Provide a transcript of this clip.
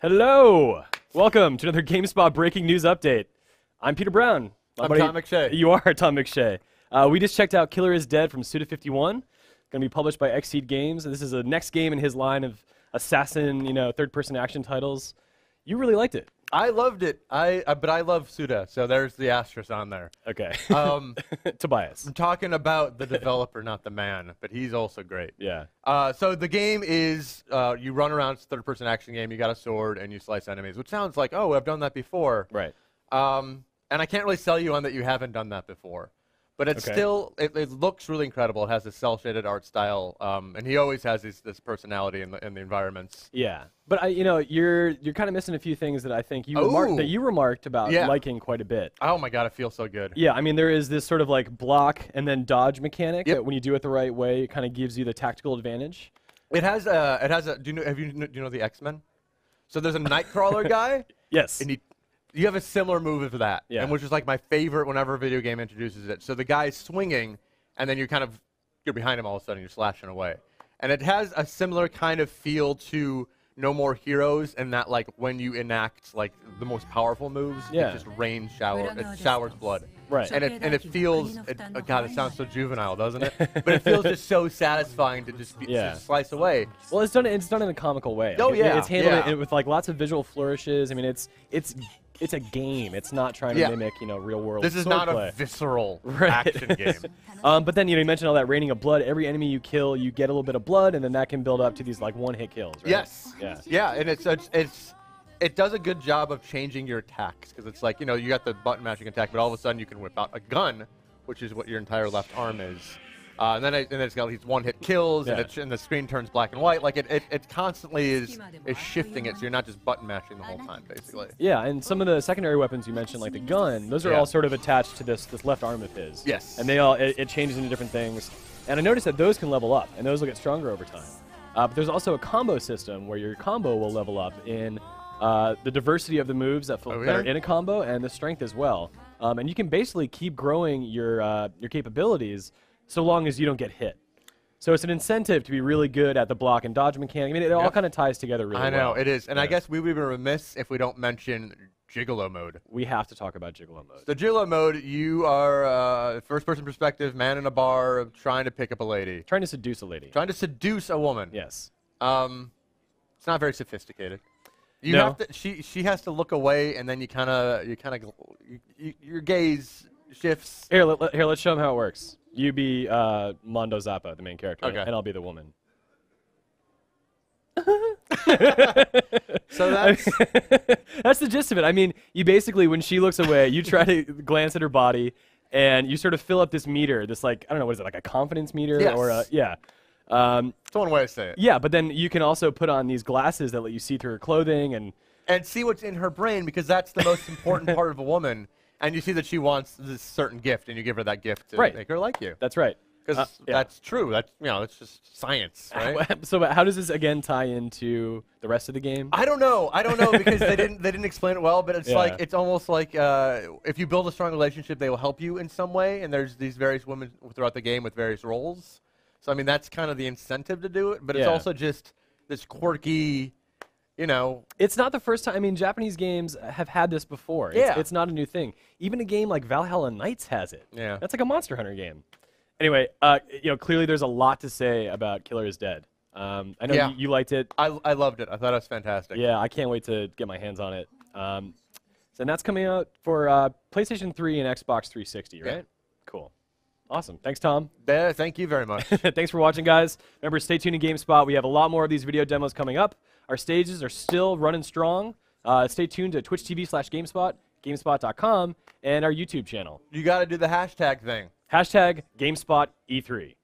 Hello! Welcome to another GameSpot breaking news update. I'm Peter Brown. I'm Tom McShay. You are Tom McShay. We just checked out Killer is Dead from Suda 51. Going to be published by Xseed Games. This is the next game in his line of assassin, third-person action titles. You really liked it. I loved it. But I love Suda, so there's the asterisk on there. Okay. Tobias. I'm talking about the developer, not the man, but he's also great. Yeah. So the game is you run around. It's a third-person action game. You got a sword and you slice enemies, which sounds like, oh, I've done that before. Right. And I can't really sell you on that you haven't done that before. But it's still, it looks really incredible. It has a cel-shaded art style, and he always has this personality in the environments. Yeah, but you're kind of missing a few things that I think you remarked about liking quite a bit. Oh my god, it feels so good. Yeah, I mean there is this sort of like block and then dodge mechanic that when you do it the right way, it kind of gives you the tactical advantage. It has a. Do you know the X-Men? So there's a Nightcrawler guy. Yes. And you have a similar move to that, and which is like my favorite whenever a video game introduces it. So the guy's swinging, and then you're behind him all of a sudden, you're slashing away. And it has a similar kind of feel to No More Heroes, in that like when you enact like the most powerful moves, it just rains it showers blood. Right. And it feels, God, it sounds so juvenile, doesn't it? But it feels just so satisfying to just slice away. Well, it's done in a comical way. Oh yeah. It's handled with like lots of visual flourishes. I mean, it's a game. It's not trying to mimic, real world. This is not a visceral action game. But then, you mentioned all that raining of blood. Every enemy you kill, you get a little bit of blood, and then that can build up to these like one-hit kills. Right? Yes. Yeah. Yeah, and it does a good job of changing your attacks, because it's like, you got the button mashing attack, but all of a sudden you can whip out a gun, which is what your entire left arm is. And then it's got these one-hit kills, and the screen turns black and white. Like it constantly is shifting it, so you're not just button mashing the whole time, basically. Yeah, and some of the secondary weapons you mentioned, like the gun, those are all sort of attached to this left arm of his. Yes. And it changes into different things. And I noticed that those can level up, and those will get stronger over time. But there's also a combo system where your combo will level up in the diversity of the moves that are in a combo, and the strength as well. And you can basically keep growing your capabilities so long as you don't get hit. So it's an incentive to be really good at the block and dodge mechanic. I mean, it all kind of ties together really well. I know, it is. And I guess we would be remiss if we don't mention Gigolo mode. We have to talk about Gigolo mode. The Gigolo mode, you are first-person perspective, man in a bar, trying to pick up a lady. Trying to seduce a lady. Trying to seduce a woman. Yes. It's not very sophisticated. You no. have to, she has to look away, and then your gaze shifts. Here, let's show him how it works. You be Mondo Zappa, the main character, and I'll be the woman. So that's the gist of it. I mean, you basically, when she looks away, you try to glance at her body, and you sort of fill up this meter, this like, I don't know, what is it, like a confidence meter? Yes. Or it's one way to say it. Yeah, but then you can also put on these glasses that let you see through her clothing and see what's in her brain, because that's the most important part of a woman. And you see that she wants this certain gift, and you give her that gift to make her like you. That's right. Because that's true. That's it's just science, right? So how does this again tie into the rest of the game? I don't know. Because they didn't explain it well. But it's like, it's almost like if you build a strong relationship, they will help you in some way. And there's these various women throughout the game with various roles. So I mean, that's kind of the incentive to do it. But it's also just this quirky. It's not the first time. I mean, Japanese games have had this before. It's not a new thing. Even a game like Valhalla Knights has it. Yeah. That's like a Monster Hunter game. Anyway, clearly there's a lot to say about Killer is Dead. I know you liked it. I loved it. I thought it was fantastic. Yeah, I can't wait to get my hands on it. And that's coming out for PlayStation 3 and Xbox 360, right? Yeah. Cool. Awesome. Thanks, Tom. Thank you very much. Thanks for watching, guys. Remember, stay tuned to GameSpot. We have a lot more of these video demos coming up. Our stages are still running strong. Stay tuned to twitch.tv/GameSpot, GameSpot.com, and our YouTube channel. You got to do the hashtag thing. Hashtag GameSpotE3.